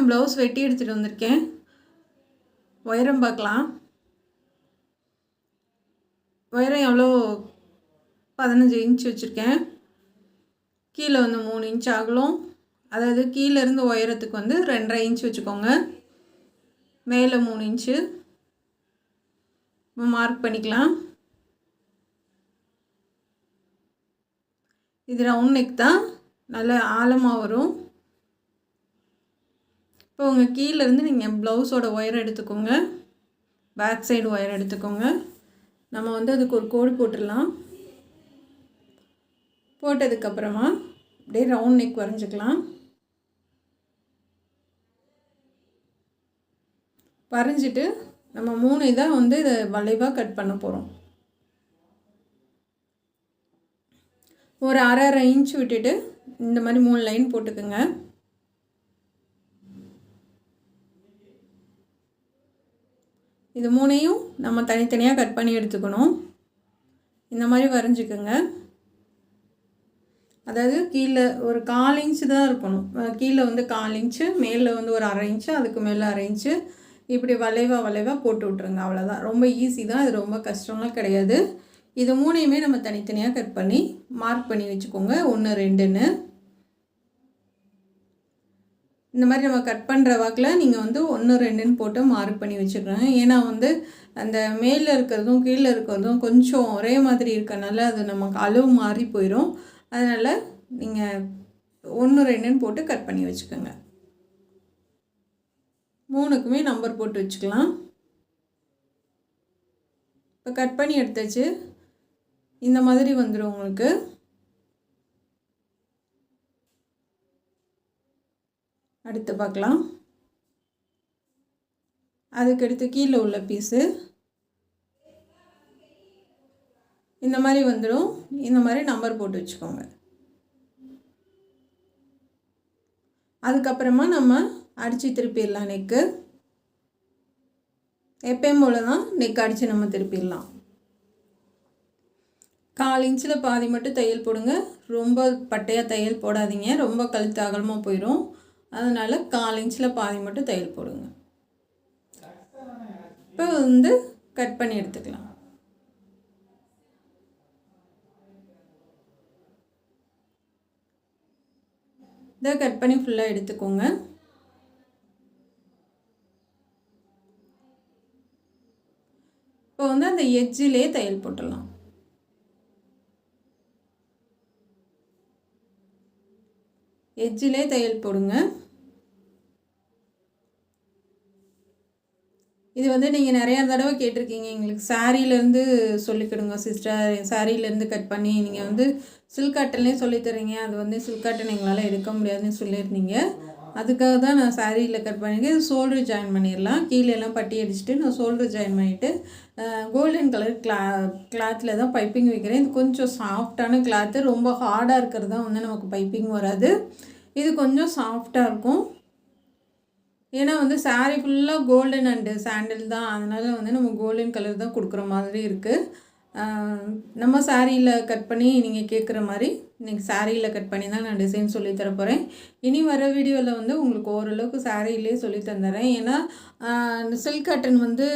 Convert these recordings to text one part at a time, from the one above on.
Blouse வெட்டி எடுத்துகிட்டு வந்திருக்கேன். உயரம் பார்க்கலாம். உயரம் எவ்வளோ? 15 இன்ச் வச்சுருக்கேன். கீழே வந்து 3 இன்ச் அகலம். அதாவது கீழேருந்து உயரத்துக்கு வந்து 2.5 இன்ச் வச்சுக்கோங்க. மேலே 3 இன்ச்சு மார்க் பண்ணிக்கலாம். இது ரவுண்ட் நெக் தான், நல்ல ஆழமாக வரும். இப்போ உங்கள் கீழேருந்து நீங்கள் ப்ளவுஸோட ஒயர் எடுத்துக்கோங்க, பேக் சைடு ஒயர் எடுத்துக்கோங்க. நம்ம வந்து அதுக்கு ஒரு கோடு போட்டுடலாம். போட்டதுக்கப்புறமா அப்படியே ரவுண்ட் நெக் வரைஞ்சிக்கலாம். வரைஞ்சிட்டு நம்ம 3 இதாக வந்து இதை வளைவாக கட் பண்ண போகிறோம். ஒரு 1/2 இன்ச் விட்டுட்டு இந்த மாதிரி 3 லைன் போட்டுக்குங்க. இது 3ஐயும் நம்ம தனித்தனியாக கட் பண்ணி எடுத்துக்கணும். இந்த மாதிரி வரைஞ்சிக்கோங்க. அதாவது கீழே ஒரு 1/4 இன்ச்சு தான் இருக்கணும். கீழே வந்து 1/4 இன்ச்சு, மேலே வந்து ஒரு 1/2 இன்ச்சு, அதுக்கு மேலே 1/2 இன்ச்சு, இப்படி வளைவாக போட்டு விட்ருங்க. அவ்வளோதான். ரொம்ப ஈஸி தான், இது ரொம்ப கஷ்டம்லாம் கிடையாது. இது 3ஐயுமே நம்ம தனித்தனியாக கட் பண்ணி மார்க் பண்ணி வச்சுக்கோங்க, 1 2ன்னு. இந்த மாதிரி நம்ம கட் பண்ணுற வாக்கில் நீங்கள் வந்து 1 2ன்னு போட்டு மார்க் பண்ணி வச்சுக்கிறேன். ஏன்னா வந்து அந்த மேலே இருக்கிறதும் கீழே இருக்கிறதும் கொஞ்சம் ஒரே மாதிரி இருக்கனால அது நமக்கு அளவு மாறி போயிடும். அதனால் நீங்கள் 1 2ன்னு போட்டு கட் பண்ணி வச்சுக்கோங்க. 3க்குமே நம்பர் போட்டு வச்சுக்கலாம். இப்போ கட் பண்ணி எடுத்தாச்சு. இந்த மாதிரி வந்துடும் உங்களுக்கு. அடுத்து பார்க்கலாம். அதுக்கடுத்து கீழே உள்ள பீஸு இந்த மாதிரி வந்துடும். இந்த மாதிரி நம்பர் போட்டு வச்சுக்கோங்க. அதுக்கப்புறமா நம்ம அடித்து திருப்பிடலாம். நெக்கு எப்பயும் போல தான் நெக் அடித்து நம்ம திருப்பிடலாம். 1/4 இன்ச்சில் பாதி மட்டும் தையல் போடுங்க. ரொம்ப பட்டையாக தையல் போடாதீங்க, ரொம்ப கழுத்து அகலமாக போயிடும். அதனால் 1/4 இன்ச்சில் பாதி மட்டும் தையல் போடுங்க. இப்போ வந்து கட் பண்ணி எடுத்துக்கலாம். இதை கட் பண்ணி ஃபுல்லாக எடுத்துக்கோங்க. இப்போ வந்து அந்த எட்ஜிலே தையல் போட்டுடலாம். எட்ஜிலே தையல் போடுங்க. இது வந்து நீங்கள் நிறையா தடவை கேட்டிருக்கீங்க, எங்களுக்கு சாரீலேருந்து சொல்லிக்கிடுங்க சிஸ்டர், சாரீலேருந்து கட் பண்ணி நீங்கள் வந்து சில்க் காட்டன்லேயே சொல்லித்தரீங்க, அது வந்து சில்க் காட்டன் எங்களால் எடுக்க முடியாதுன்னு சொல்லியிருந்தீங்க. அதுக்காக தான் நான் சாரியில் கட் பண்ணியிருக்கேன். இது ஷோல்டர் ஜாயின் பண்ணிடலாம். கீழே எல்லாம் பட்டி அடிச்சுட்டு நான் ஷோல்டர் ஜாயின் பண்ணிவிட்டு கோல்டன் கலர் கிளாத்தில் தான் பைப்பிங் வைக்கிறேன். இது கொஞ்சம் சாஃப்டான கிளாத்து, ரொம்ப ஹார்டாக இருக்கிறது தான் வந்து நமக்கு பைப்பிங் வராது. இது கொஞ்சம் சாஃப்டாக இருக்கும். ஏன்னா வந்து சாரீ ஃபுல்லாக கோல்டன் அண்டு சாண்டில் தான், அதனால் வந்து நம்ம கோல்டன் கலர் தான் கொடுக்குற மாதிரி இருக்குது. நம்ம சாரியில் கட் பண்ணி நீங்கள் கேட்குற மாதிரி இன்றைக்கி சாரியில் கட் பண்ணி தான் நான் டிசைன் சொல்லி தர போகிறேன். இனி வர வீடியோவில் வந்து உங்களுக்கு ஓரளவுக்கு சாரியிலே சொல்லி தந்துடுறேன். ஏன்னா சில்க் காட்டன் வந்து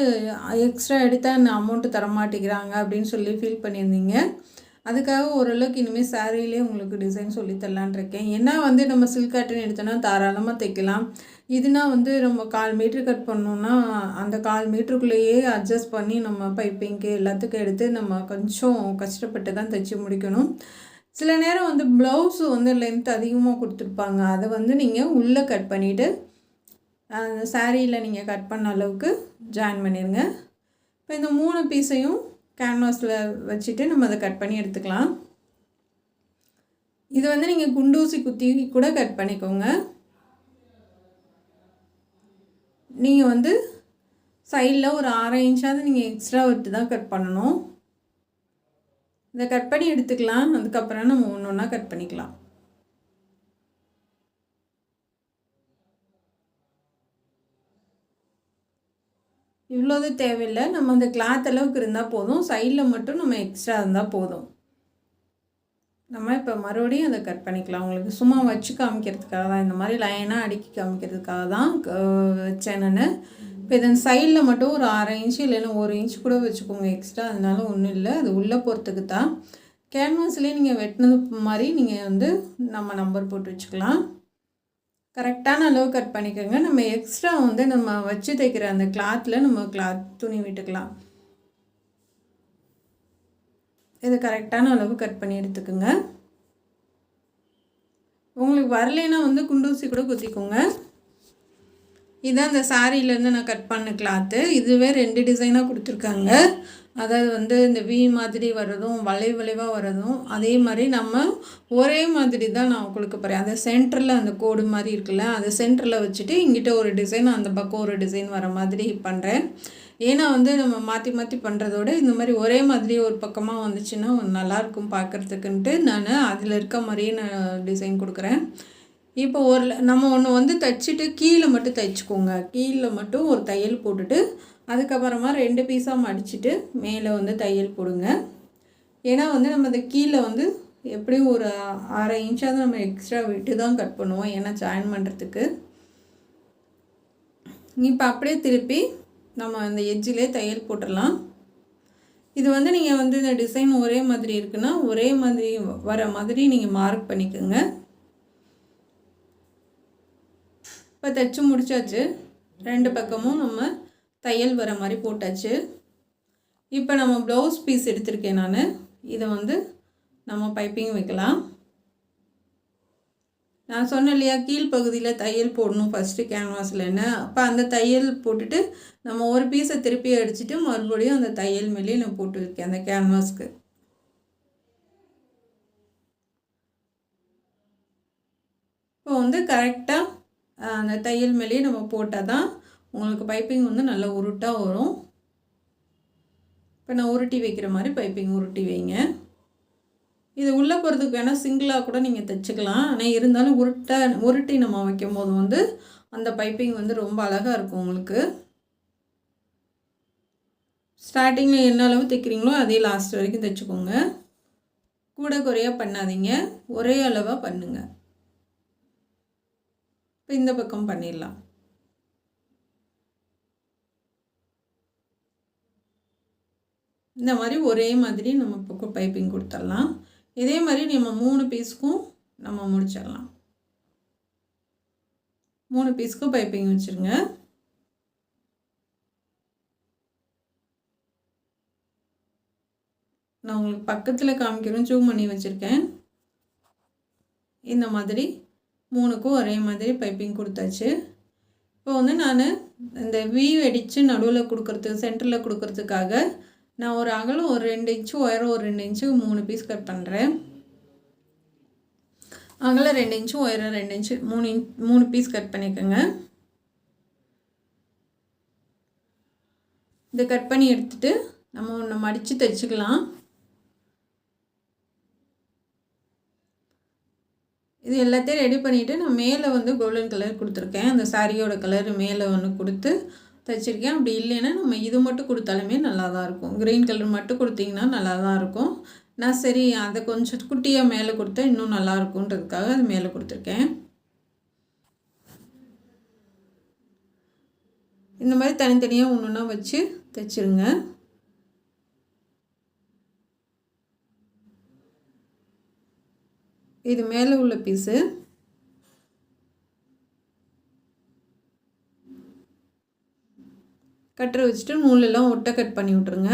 எக்ஸ்ட்ரா எடுத்தால் அமௌண்ட்டு தர மாட்டேங்கிறாங்க அப்படின்னு சொல்லி ஃபீல் பண்ணியிருந்தீங்க. அதுக்காக ஓரளவுக்கு இனிமேல் சாரியிலே உங்களுக்கு டிசைன் சொல்லி தரலான் இருக்கேன். ஏன்னா வந்து நம்ம சில்க் காட்டன் எடுத்தோன்னா தாராளமாக தைக்கலாம். இதுனா வந்து நம்ம 1/4 மீட்ரு கட் பண்ணோன்னா அந்த 1/4 மீட்டருக்குள்ளேயே அட்ஜஸ்ட் பண்ணி நம்ம பைப்பிங்க்கு எல்லாத்துக்கும் எடுத்து நம்ம கொஞ்சம் கஷ்டப்பட்டு தான் தைச்சி முடிக்கணும். சில நேரம் வந்து ப்ளவுஸு வந்து லென்த் அதிகமாக கொடுத்துருப்பாங்க, அதை வந்து நீங்கள் உள்ளே கட் பண்ணிவிட்டு அந்த சாரியில் நீங்கள் கட் பண்ண அளவுக்கு ஜாயின் பண்ணிடுங்க. இப்போ இந்த 3 பீஸையும் கேன்வாஸில் வச்சுட்டு நம்ம அதை கட் பண்ணி எடுத்துக்கலாம். இது வந்து நீங்கள் குண்டூசி குத்தி கூட கட் பண்ணிக்கோங்க. நீங்கள் வந்து சைடில் ஒரு 1/2 இன்ச்சாவது நீங்கள் எக்ஸ்ட்ரா விட்டு தான் கட் பண்ணணும். இதை கட் பண்ணி எடுத்துக்கலாம். அதுக்கப்புறம் நம்ம ஒன்று ஒன்றா கட் பண்ணிக்கலாம். இவ்வளோது தேவையில்லை, நம்ம அந்த கிளாத் அளவுக்கு இருந்தால் போதும். சைடில் மட்டும் நம்ம எக்ஸ்ட்ரா இருந்தால் போதும். நம்ம இப்போ மறுபடியும் அதை கட் பண்ணிக்கலாம். உங்களுக்கு சும்மா வச்சு காமிக்கிறதுக்காக தான், இந்த மாதிரி லைனாக அடுக்கி காமிக்கிறதுக்காக தான் வச்சேன் நான். இப்போ இதன் சைடில் மட்டும் ஒரு 1/2 இன்ச்சு இல்லைன்னா 1 இன்ச் கூட வச்சுக்கோங்க எக்ஸ்ட்ரா, அதனால ஒன்றும் இல்லை, அது உள்ளே போகிறதுக்கு தான். கேன்வாஸ்லேயே நீங்கள் வெட்டினது மாதிரி நீங்கள் வந்து நம்ம நம்பர் போட்டு வச்சுக்கலாம். கரெக்டான அளவு கட் பண்ணிக்கோங்க. நம்ம எக்ஸ்ட்ரா வந்து நம்ம வச்சு தைக்கிற அந்த கிளாத்தில் நம்ம துணி விட்டுக்கலாம். இது கரெக்டான அளவு கட் பண்ணி எடுத்துக்கோங்க. உங்களுக்கு வரலைன்னா வந்து குண்டூசி கூட குத்திக்கோங்க. இதுதான் இந்த சாரியிலேருந்து நான் கட் பண்ண கிளாத்து. இதுவே 2 டிசைனாக கொடுத்துருக்காங்க. அதாவது வந்து இந்த வி மாதிரி வர்றதும் வளைவாக வர்றதும், அதே மாதிரி நம்ம ஒரே மாதிரி தான் நான் கொடுக்க போகிறேன். அந்த சென்டரில் அந்த கோடு மாதிரி இருக்குல்ல, அதை சென்டரில் வச்சுட்டு இங்கிட்ட ஒரு டிசைன், அந்த பக்கம் ஒரு டிசைன் வர மாதிரி பண்ணுறேன். ஏன்னா வந்து நம்ம மாற்றி மாற்றி பண்ணுறதோட இந்த மாதிரி ஒரே மாதிரி ஒரு பக்கமாக வந்துச்சுன்னா நல்லாயிருக்கும் பார்க்குறதுக்குன்ட்டு நான் அதில் இருக்க மாதிரியே நான் டிசைன் கொடுக்குறேன். இப்போ நம்ம ஒன்று வந்து தைச்சிட்டு கீழே மட்டும் தைச்சிக்கோங்க. கீழே மட்டும் ஒரு தையல் போட்டுட்டு அதுக்கப்புறமா 2 பீஸாக மடிச்சுட்டு மேலே வந்து தையல் போடுங்க. ஏன்னா வந்து நம்ம இந்த கீழே வந்து எப்படியும் ஒரு 1/2 இன்ச்சாவது நம்ம எக்ஸ்ட்ரா விட்டு தான் கட் பண்ணுவோம், ஏன்னா ஜாயின் பண்ணுறதுக்கு. இப்போ அப்படியே திருப்பி நம்ம அந்த எட்ஜிலே தையல் போட்டுடலாம். இது வந்து நீங்கள் வந்து இந்த டிசைன் ஒரே மாதிரி இருக்குன்னா ஒரே மாதிரி வர மாதிரி நீங்கள் மார்க் பண்ணிக்கோங்க. இப்போ தைச்சி முடிச்சாச்சு. 2 பக்கமும் நம்ம தையல் வர மாதிரி போட்டாச்சு. இப்போ நம்ம ப்ளவுஸ் பீஸ் எடுத்திருக்கேன் நான். இதை வந்து நம்ம பைப்பிங் வைக்கலாம். நான் சொன்னேன் இல்லையா, கீழ்ப்பகுதியில் தையல் போடணும் ஃபஸ்ட்டு கேன்வாஸ்லன்னு. அப்போ அந்த தையல் போட்டுட்டு நம்ம ஒரு பீஸை திருப்பி அடிச்சுட்டு மறுபடியும் அந்த தையல் மேலேயே நான் போட்டு வைக்கேன் அந்த கேன்வாஸ்க்கு. இப்போ வந்து கரெக்டாக அந்த தையல் மேலேயே நம்ம போட்டால் தான் உங்களுக்கு பைப்பிங் வந்து நல்லா உருட்டாக வரும். இப்போ நான் உருட்டி வைக்கிற மாதிரி பைப்பிங் உருட்டி வைங்க. இது உள்ளே போகிறதுக்கு வேணால் சிங்கிளாக கூட நீங்கள் தைச்சிக்கலாம். ஆனால் இருந்தாலும் உருட்டி நம்ம வைக்கும் போது வந்து அந்த பைப்பிங் வந்து ரொம்ப அழகாக இருக்கும் உங்களுக்கு. ஸ்டார்டிங்கில் என்ன அளவு தைக்கிறீங்களோ அதே லாஸ்ட் வரைக்கும் தைச்சிக்கோங்க. கூட குறையாக பண்ணாதீங்க, ஒரே அளவாக பண்ணுங்கள். இப்போ இந்த பக்கம் பண்ணிடலாம். இந்த மாதிரி ஒரே மாதிரி நம்ம பக்கம் பைப்பிங் கொடுத்துடலாம். இதே மாதிரி நம்ம 3 பீஸ்க்கும் நம்ம முடிச்சிடலாம். 3 பீஸ்க்கும் பைப்பிங் வச்சுருங்க. நான் உங்களுக்கு பக்கத்தில் காமிக்கிறேன், ஜூம் பண்ணி வச்சுருக்கேன். இந்த மாதிரி 3க்கும் ஒரே மாதிரி பைப்பிங் கொடுத்தாச்சு. இப்போ வந்து நான் இந்த வீவ் அடித்து நடுவில் கொடுக்குறதுக்கு சென்டரில் கொடுக்குறதுக்காக நான் ஒரு அகலம் ஒரு 2 இன்ச்சு, உயரம் ஒரு 2 இன்ச்சு 3 பீஸ் கட் பண்ணுறேன். அகலம் 2 இன்ச்சு, உயரம் 2 இன்ச்சு 3 பீஸ் கட் பண்ணிக்கோங்க. இதை கட் பண்ணி எடுத்துகிட்டு நம்ம ஒன்று மடித்து தைச்சிக்கலாம். இது எல்லாத்தையும் ரெடி பண்ணிவிட்டு நான் மேலே வந்து கோல்டன் கலர் கொடுத்துருக்கேன். அந்த சாரியோட கலர் மேலே ஒன்று கொடுத்து தைச்சிருக்கேன். அப்படி இல்லைன்னா நம்ம இது மட்டும் கொடுத்தாலுமே நல்லா தான் இருக்கும். க்ரீன் கலர் மட்டும் கொடுத்தீங்கன்னா நல்லா தான் இருக்கும். நான் சரி அதை கொஞ்சம் குட்டியாக மேலே கொடுத்தா இன்னும் நல்லா இருக்குன்றதுக்காக அது மேலே கொடுத்துருக்கேன். இந்த மாதிரி தனித்தனியாக ஒன்று ஒன்றா வச்சு தைச்சிருங்க. இது மேலே உள்ள பீஸு. கட்டரை வச்சுட்டு நூலெல்லாம் ஒட்டை கட் பண்ணி விட்ருங்க.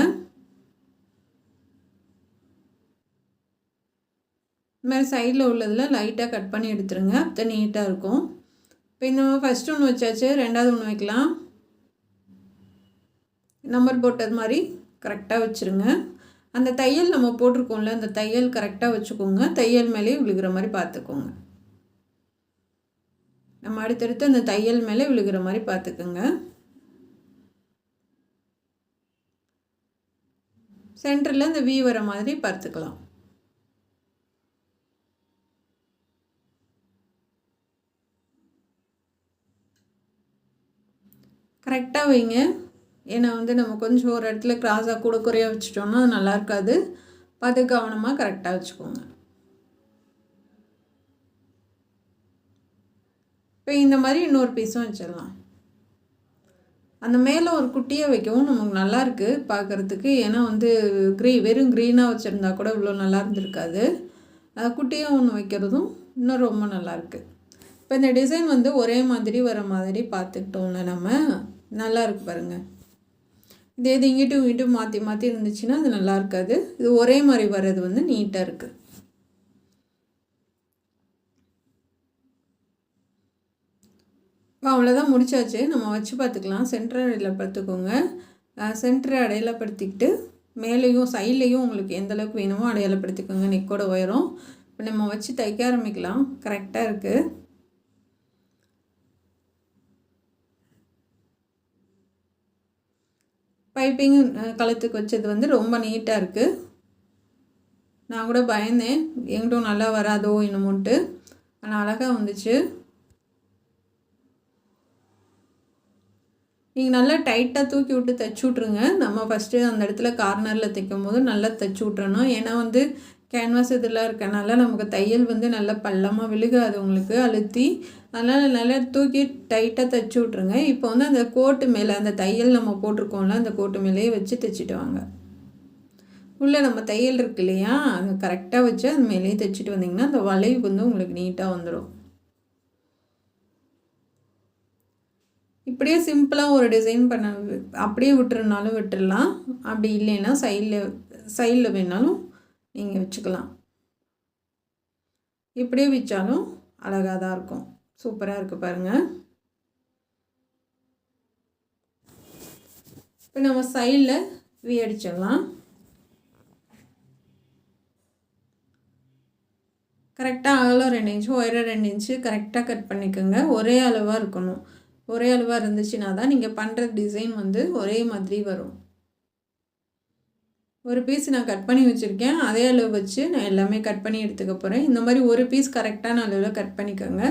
இந்த மாதிரி சைடில் உள்ளதில் லைட்டாக கட் பண்ணி எடுத்துருங்க, அப்போ நீட்டாக இருக்கும். இப்போ இந்த ஃபஸ்ட்டு ஒன்று வச்சாச்சு, ரெண்டாவது ஒன்று வைக்கலாம். நம்பர் போட்டது மாதிரி கரெக்டாக வச்சுருங்க. அந்த தையல் நம்ம போட்டிருக்கோம்ல, அந்த தையல் கரெக்டாக வச்சுக்கோங்க. தையல் மேலே விழுகிற மாதிரி பார்த்துக்கோங்க. நம்ம அடுத்தடுத்து அந்த தையல் மேலே விழுகிற மாதிரி பார்த்துக்கோங்க. சென்டரில் இந்த வி வர மாதிரி பார்த்துக்கலாம். கரெக்டாக வைங்க. ஏன்னா வந்து நம்ம கொஞ்சம் ஒரு இடத்துல கிராஸாக கூட குறையாக வச்சுட்டோம்னா அது நல்லா இருக்காது. பார்த்து கவனமாக கரெக்டாக வச்சுக்கோங்க. இப்போ இந்த மாதிரி இன்னொரு பீஸும் வச்சிடலாம். அந்த மேலே ஒரு குட்டியாக வைக்கவும் நமக்கு நல்லாயிருக்கு பார்க்குறதுக்கு. ஏன்னா வந்து வெறும் க்ரீனாக வச்சுருந்தா கூட இவ்வளோ நல்லா இருந்திருக்காது. குட்டியாக ஒன்று வைக்கிறதும் இன்னும் ரொம்ப நல்லாயிருக்கு. இப்போ இந்த டிசைன் வந்து ஒரே மாதிரி வர மாதிரி பார்த்துக்கிட்டோம்ல நம்ம, நல்லா இருக்கு பாருங்கள். இது இங்கிட்டும் மாற்றி மாற்றி இருந்துச்சுன்னா அது நல்லா இருக்காது. இது ஒரே மாதிரி வர்றது வந்து நீட்டாக இருக்குது. அவ்வளோதான், முடிச்சாச்சு. நம்ம வச்சு பார்த்துக்கலாம். சென்டர் அடையில் படுத்துக்கோங்க. சென்டரை அடையாளப்படுத்திக்கிட்டு மேலேயும் சைட்லேயும் உங்களுக்கு எந்த அளவுக்கு வேணுமோ அடையாளப்படுத்திக்கோங்க. நெக்கோட உயரம். இப்போ நம்ம வச்சு தைக்க ஆரம்பிக்கலாம். கரெக்டாக இருக்குது. பைப்பிங் கழுத்துக்கு வச்சது வந்து ரொம்ப நீட்டாக இருக்குது. நான் கூட பயந்தேன் எங்கிட்டும் நல்லா வராதோ என்னமோன்ட்டு, ஆனால் அழகாக வந்துச்சு. நீங்கள் நல்லா டைட்டாக தூக்கி விட்டு தைச்சி விட்ருங்க. நம்ம ஃபஸ்ட்டு அந்த இடத்துல கார்னரில் தைக்கும் போது நல்லா தைச்சி விட்றணும். ஏன்னா வந்து கேன்வாஸ் இதெல்லாம் இருக்கனால நமக்கு தையல் வந்து நல்லா பள்ளமாக விழுகாது உங்களுக்கு அழுத்தி. அதனால் நல்லா தூக்கி டைட்டாக தைச்சி விட்ருங்க. இப்போ வந்து அந்த கோட்டு மேலே அந்த தையல் நம்ம போட்டிருக்கோம்ல, அந்த கோட்டு மேலேயே வச்சு தைச்சிட்டு வாங்க. உள்ளே நம்ம தையல் இருக்கு இல்லையா, அது கரெக்டாக வச்சு அது மேலேயே தைச்சிட்டு வந்தீங்கன்னா அந்த வளைவு வந்து உங்களுக்கு நீட்டாக வந்துடும். இப்படியே சிம்பிளாக ஒரு டிசைன் பண்ண அப்படியே விட்டுருனாலும் விட்டுடலாம். அப்படி இல்லைன்னா சைடில் வேணாலும் நீங்கள் வச்சுக்கலாம். இப்படியே வச்சாலும் அழகாக தான் இருக்கும். சூப்பராக இருக்குது பாருங்கள். இப்போ நம்ம சைடில் வி அடிச்சிடலாம். கரெக்டாக அகலம் 2 இன்ச்சு, உயரம் 2 இன்ச்சு கரெக்டாக கட் பண்ணிக்கோங்க. ஒரே அளவாக இருக்கணும். ஒரே அளவாக இருந்துச்சுன்னா தான் நீங்கள் பண்ணுற டிசைன் வந்து ஒரே மாதிரி வரும். ஒரு பீஸ் நான் கட் பண்ணி வச்சுருக்கேன். அதே அளவு வச்சு நான் எல்லாமே கட் பண்ணி எடுத்துக்க போகிறேன். இந்த மாதிரி ஒரு பீஸ் கரெக்டான அளவில் கட் பண்ணிக்கோங்க.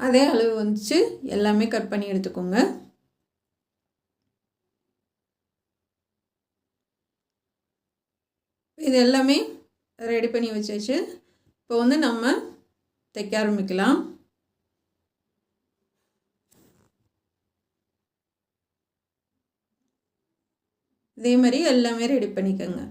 அதே அளவு வச்சு எல்லாமே கட் பண்ணி எடுத்துக்கோங்க. இது எல்லாமே ரெடி பண்ணி வச்சாச்சு. இப்போ வந்து நம்ம தைக்க ஆரம்பிக்கலாம். இதே மாதிரி எல்லாமே ரெடி பண்ணிக்கோங்க.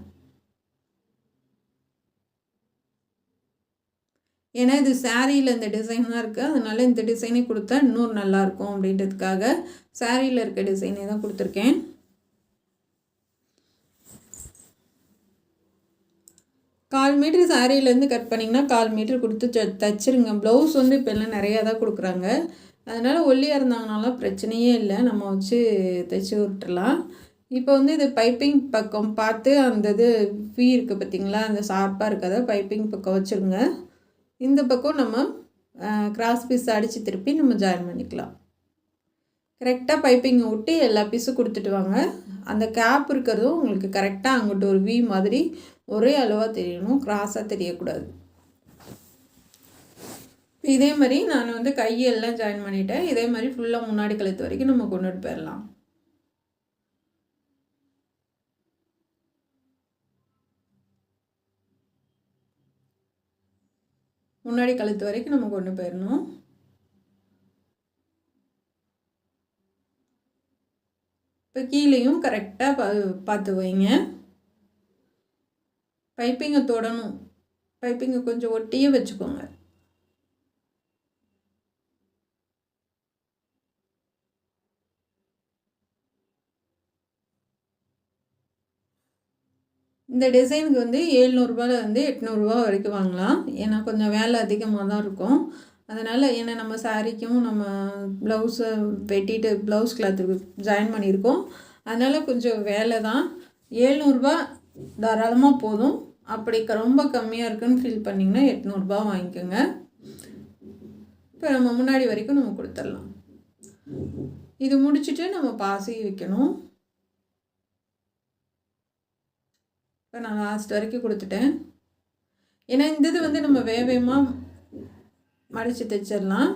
ஏன்னா இது சாரியில் இந்த டிசைன் தான் இருக்குது, அதனால இந்த டிசைனே கொடுத்தா இன்னும் நல்லாயிருக்கும் அப்படின்றதுக்காக சாரியில் இருக்க டிசைனே தான் கொடுத்துருக்கேன். கால் மீட்ரு சாரியிலேருந்து கட் பண்ணிங்கன்னா 1/4 மீட்டர் கொடுத்து தைச்சிருங்க. ப்ளவுஸ் வந்து இப்போ எல்லாம் நிறையா தான் கொடுக்குறாங்க. அதனால் ஒல்லியாக இருந்தாங்கனாலும் பிரச்சனையே இல்லை, நம்ம வச்சு தைச்சி விட்டுறலாம். இப்போ வந்து இது பைப்பிங் பக்கம் பார்த்து அந்த இது வீ இருக்குது பார்த்திங்களா, அந்த ஷார்ப்பாக இருக்காத பைப்பிங் பக்கம் வச்சுருங்க. இந்த பக்கம் நம்ம கிராஸ் பீஸ் அடித்து திருப்பி நம்ம ஜாயின் பண்ணிக்கலாம். கரெக்டாக பைப்பிங்கை விட்டு எல்லா பீஸும் கொடுத்துட்டு வாங்க. அந்த கேப் இருக்கிறதும் உங்களுக்கு கரெக்டாக அங்கிட்ட ஒரு வி மாதிரி ஒரே அளவாக தெரியணும், கிராஸாக தெரியக்கூடாது. இதே மாதிரி நான் வந்து கையெல்லாம் ஜாயின் பண்ணிவிட்டேன். இதே மாதிரி ஃபுல்லாக முன்னாடி கழுத்து வரைக்கும் நம்ம கொண்டுட்டு போயிடலாம். முன்னாடி கழுத்து வரைக்கும் நம்ம கொண்டு போயிடணும். இப்போ கீழேயும் கரெக்டாக பார்த்து வைங்க. பைப்பிங்கை தொடணும். பைப்பிங்கை கொஞ்சம் ஒட்டியே வச்சுக்கோங்க. இந்த டிசைனுக்கு வந்து 700 800 வரைக்கும் வாங்கலாம். ஏன்னா கொஞ்சம் வேலை அதிகமாக தான் இருக்கும். அதனால் ஏன்னா நம்ம சாரிக்கும் நம்ம ப்ளவுஸை வெட்டிட்டு ப்ளவுஸ் கிளாத்துக்கு ஜாயின் பண்ணியிருக்கோம். அதனால் கொஞ்சம் வேலை தான். 700 தாராளமாக போதும். அப்படி ரொம்ப கம்மியாக இருக்குன்னு ஃபீல் பண்ணிங்கன்னா 800 வாங்கிக்கோங்க. இப்போ நம்ம முன்னாடி வரைக்கும் நம்ம கொடுத்துடலாம். இது முடிச்சுட்டு நம்ம பாசி வைக்கணும். இப்போ நான் லாஸ்ட் வரைக்கும் கொடுத்துட்டேன். ஏன்னா இந்த இது வந்து நம்ம வேகமாக மடித்து தைச்சிடலாம்.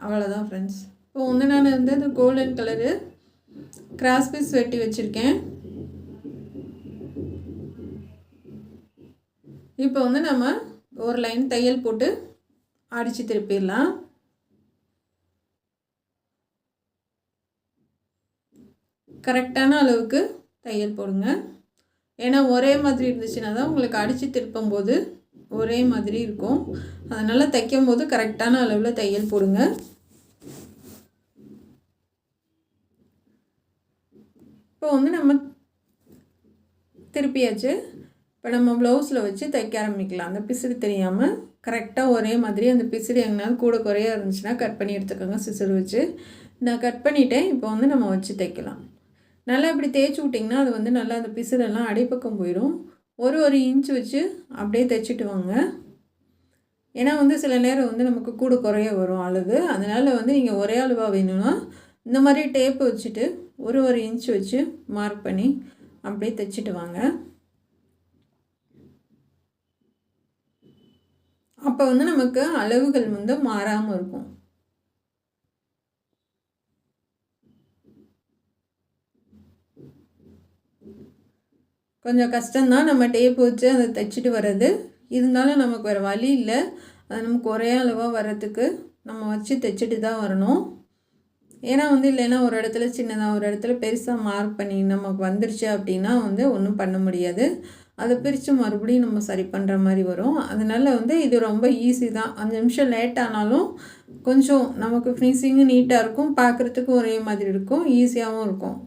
அவ்வளோதான் ஃப்ரெண்ட்ஸ். இப்போ வந்து நான் வந்து இந்த கோல்டன் கலரு கிராஸ் பீஸ் வெட்டி வச்சுருக்கேன். இப்போ வந்து நம்ம ஒரு லைன் தையல் போட்டு அடித்து திருப்பிடலாம். கரெக்டான அளவுக்கு தையல் போடுங்க. ஏன்னா ஒரே மாதிரி இருந்துச்சுன்னா தான் உங்களுக்கு அடித்து திருப்பும்போது ஒரே மாதிரி இருக்கும். அதனால் தைக்கும் போது கரெக்டான அளவில் தையல் போடுங்க. இப்போ வந்து நம்ம திருப்பியாச்சு. இப்போ நம்ம ப்ளவுஸில் வச்சு தைக்க ஆரம்பிக்கலாம். அந்த பிசுறு தெரியாமல் கரெக்டாக ஒரே மாதிரி அந்த பிசுறு எங்கேனாலும் கூட குறையாக இருந்துச்சுன்னா கட் பண்ணி எடுத்துக்கோங்க சிசர் வச்சு. நான் கட் பண்ணிவிட்டேன். இப்போ வந்து நம்ம வச்சு தைக்கலாம். நல்லா இப்படி தேய்ச்சி விட்டிங்கன்னா அது வந்து நல்லா அந்த பிசுறெல்லாம் அடிப்பக்கம் போயிடும். ஒரு இன்ச்சு வச்சு அப்படியே தைச்சிட்டு வாங்க. ஏன்னா வந்து சில நேரம் வந்து நமக்கு கூட குறைய வரும் அளவு. அதனால் வந்து நீங்கள் ஒரே அளவாக வேணும்னா இந்த மாதிரி டேப்பு வச்சுட்டு ஒரு இன்ச்சு வச்சு மார்க் பண்ணி அப்படியே தைச்சிட்டு வாங்க. அப்போ வந்து நமக்கு அளவுகள் வந்து மாறாமல் இருக்கும். கொஞ்சம் கஷ்டம்தான் நம்ம டேப் வச்சு அதை தைச்சிட்டு வர்றது. இருந்தாலும் நமக்கு வேறு வழி இல்லை. அது நமக்கு ஒரே அளவாக வர்றதுக்கு நம்ம வச்சு தைச்சிட்டு தான் வரணும். ஏன்னா வந்து இல்லைன்னா ஒரு இடத்துல சின்னதாக ஒரு இடத்துல பெருசாக மார்க் பண்ணி நமக்கு வந்துருச்சு அப்படின்னா வந்து ஒன்றும் பண்ண முடியாது. அதை பிரித்து மறுபடியும் நம்ம சரி பண்ணுற மாதிரி வரும். அதனால் வந்து இது ரொம்ப ஈஸி தான். 5 நிமிஷம் லேட் ஆனாலும் கொஞ்சம் நமக்கு ஃபினிஷிங்கு நீட்டாக இருக்கும். பார்க்குறதுக்கு ஒரே மாதிரி இருக்கும். ஈஸியாகவும் இருக்கும்.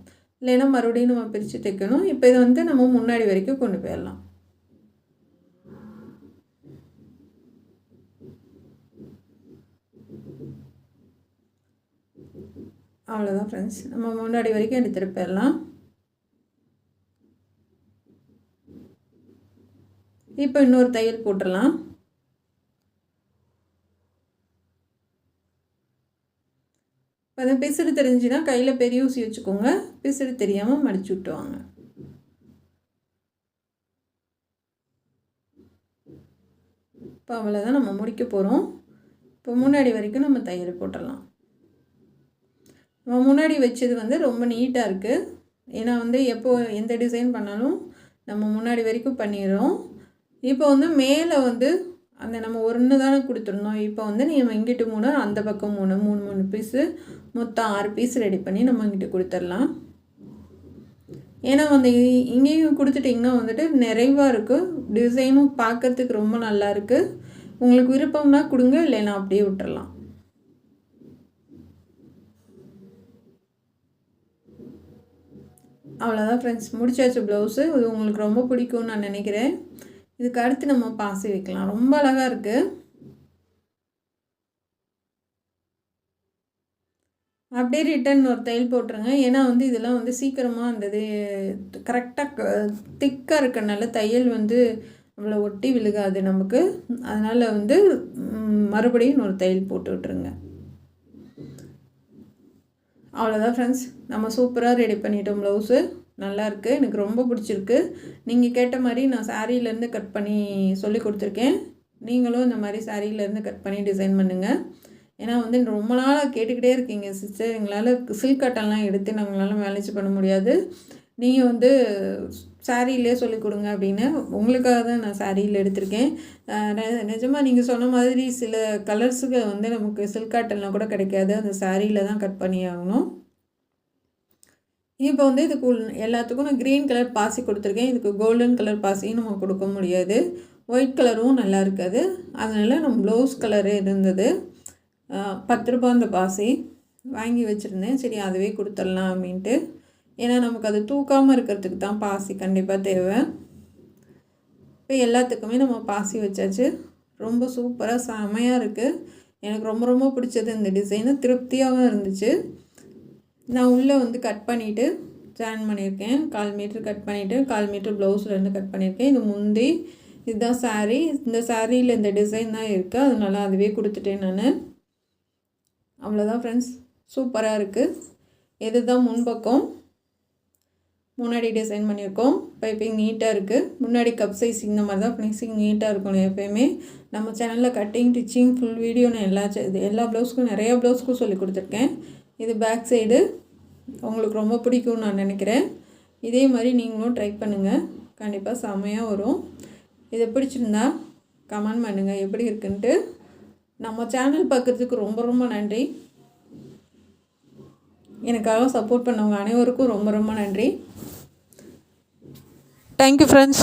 இல்லைன்னா மறுபடியும் நம்ம பிரித்து தைக்கணும். இப்போ இதை வந்து நம்ம முன்னாடி வரைக்கும் கொண்டு போயிடலாம். அவ்வளோதான் ஃப்ரெண்ட்ஸ். நம்ம முன்னாடி வரைக்கும் எடுத்துகிட்டு போயிடலாம். இப்போ இன்னொரு தையல் போட்டுடலாம். அது பிசுறு தெரிஞ்சுன்னா கையில் பெரிய ஊசி வச்சுக்கோங்க. பிசுறு தெரியாமல் மடிச்சு விட்டுவாங்க. இப்போ அவ்வளோதான் நம்ம முடிக்க போகிறோம். இப்போ முன்னாடி வரைக்கும் நம்ம தையல் போட்டுடலாம். நம்ம முன்னாடி வச்சது வந்து ரொம்ப நீட்டாக இருக்குது. ஏன்னா வந்து எப்போ எந்த டிசைன் பண்ணாலும் நம்ம முன்னாடி வரைக்கும் பண்ணிடுறோம். இப்போ வந்து மேலே வந்து அந்த நம்ம ஒன்று தானே கொடுத்துருந்தோம். இப்போ வந்து நம்ம இங்கிட்டு 3 அந்த பக்கம் 3 பீஸு மொத்தம் 6 பீஸ் ரெடி பண்ணி நம்ம இங்கிட்டு கொடுத்துடலாம். ஏன்னா வந்து இங்கேயும் கொடுத்துட்டிங்கன்னா வந்துட்டு நிறைவாக இருக்குது. டிசைனும் பார்க்குறதுக்கு ரொம்ப நல்லா இருக்குது. உங்களுக்கு விருப்பம்னா கொடுங்க, இல்லைன்னா அப்படியே விட்டுறலாம். அவ்வளோதான் ஃப்ரெண்ட்ஸ், முடிச்சாச்சு ப்ளவுஸு. இது உங்களுக்கு ரொம்ப பிடிக்கும்னு நான் நினைக்கிறேன். இதுக்கு அடுத்து நம்ம பாசி வைக்கலாம். ரொம்ப அழகாக இருக்குது. அப்படியே ரிட்டன் ஒரு தையல் போட்டுருங்க. ஏன்னா வந்து இதெல்லாம் வந்து சீக்கிரமாக அந்த இது கரெக்டாக திக்காக இருக்கனால தையல் வந்து அவ்வளோ ஒட்டி விழுகாது நமக்கு. அதனால் வந்து மறுபடியும் ஒரு தையல் போட்டு விட்டுருங்க. அவ்வளோதான் ஃப்ரெண்ட்ஸ், நம்ம சூப்பராக ரெடி பண்ணிட்டோம். ப்ளவுஸு நல்லாயிருக்கு, எனக்கு ரொம்ப பிடிச்சிருக்கு. நீங்கள் கேட்ட மாதிரி நான் சாரீலேருந்து கட் பண்ணி சொல்லி கொடுத்துருக்கேன். நீங்களும் இந்த மாதிரி சாரீலேருந்து கட் பண்ணி டிசைன் பண்ணுங்கள். ஏன்னா வந்து ரொம்ப நாளாக கேட்டுக்கிட்டே இருக்கீங்க, சிஸ்டர் எங்களால் சில்க் காட்டன்லாம் எடுத்து நாங்களால மேனேஜ் பண்ண முடியாது, நீங்கள் வந்து சாரியிலே சொல்லிக் கொடுங்க அப்படின்னு. உங்களுக்காக தான் நான் சாரியில் எடுத்திருக்கேன். நிஜமாக நீங்கள் சொன்ன மாதிரி சில கலர்ஸுக்கு வந்து நமக்கு சில்க் காட்டன்லாம் கூட கிடைக்காது. அந்த சாரியில் தான் கட் பண்ணி ஆகணும். இப்போ வந்து இதுக்கு எல்லாத்துக்கும் நான் க்ரீன் கலர் பாசி கொடுத்துருக்கேன். இதுக்கு கோல்டன் கலர் பாசியும் நம்ம கொடுக்க முடியாது. ஒயிட் கலரும் நல்லா இருக்காது. அதனால் நம்ம ப்ளவுஸ் கலரு இருந்தது. 10 ரூபா அந்த பாசி வாங்கி வச்சுருந்தேன். சரி அதுவே கொடுத்துடலாம் அப்படின்ட்டு. ஏன்னா நமக்கு அது தூக்காமல் இருக்கிறதுக்கு தான் பாசி கண்டிப்பாக தேவை. இப்போ எல்லாத்துக்குமே நம்ம பாசி வச்சாச்சு. ரொம்ப சூப்பராக செமையாக இருக்குது. எனக்கு ரொம்ப ரொம்ப பிடிச்சது இந்த டிசைனு. திருப்தியாகவும் இருந்துச்சு. நான் உள்ளே வந்து கட் பண்ணிவிட்டு ஜாயின் பண்ணியிருக்கேன். 1/4 மீட்ரு கட் பண்ணிவிட்டு 1/4 மீட்ரு ப்ளவுஸ்லேருந்து கட் பண்ணியிருக்கேன். இது முந்தி, இதுதான் சாரீ. இந்த சாரியில் இந்த டிசைன் தான் இருக்குது. அதனால அதுவே கொடுத்துட்டேன் நான். அவ்வளோதான் ஃப்ரெண்ட்ஸ், சூப்பராக இருக்குது. இதுதான் முன்பக்கம். முன்னாடி டிசைன் பண்ணியிருக்கோம். பைப்பிங் நீட்டாக இருக்குது. முன்னாடி கப் சைஸ் இந்த மாதிரி தான் ஃபினிஷிங் நீட்டாக இருக்கணும் எப்போயுமே. நம்ம சேனலில் கட்டிங், டிச்சிங், ஃபுல் வீடியோ நான் எல்லா ப்ளவுஸ்க்கும் நிறையா ப்ளவுஸ்க்கும் சொல்லி கொடுத்துருக்கேன். இது பேக் சைடு. உங்களுக்கு ரொம்ப பிடிக்கும்னு நான் நினைக்கிறேன். இதே மாதிரி நீங்களும் ட்ரை பண்ணுங்கள். கண்டிப்பாக செம்மையாக வரும். இதை பிடிச்சிருந்தா கமெண்ட் பண்ணுங்கள் எப்படி இருக்குன்ட்டு. நம்ம சேனல் பார்க்குறதுக்கு ரொம்ப ரொம்ப நன்றி. எனக்காக சப்போர்ட் பண்ணவங்க அனைவருக்கும் ரொம்ப ரொம்ப நன்றி. Thank you friends.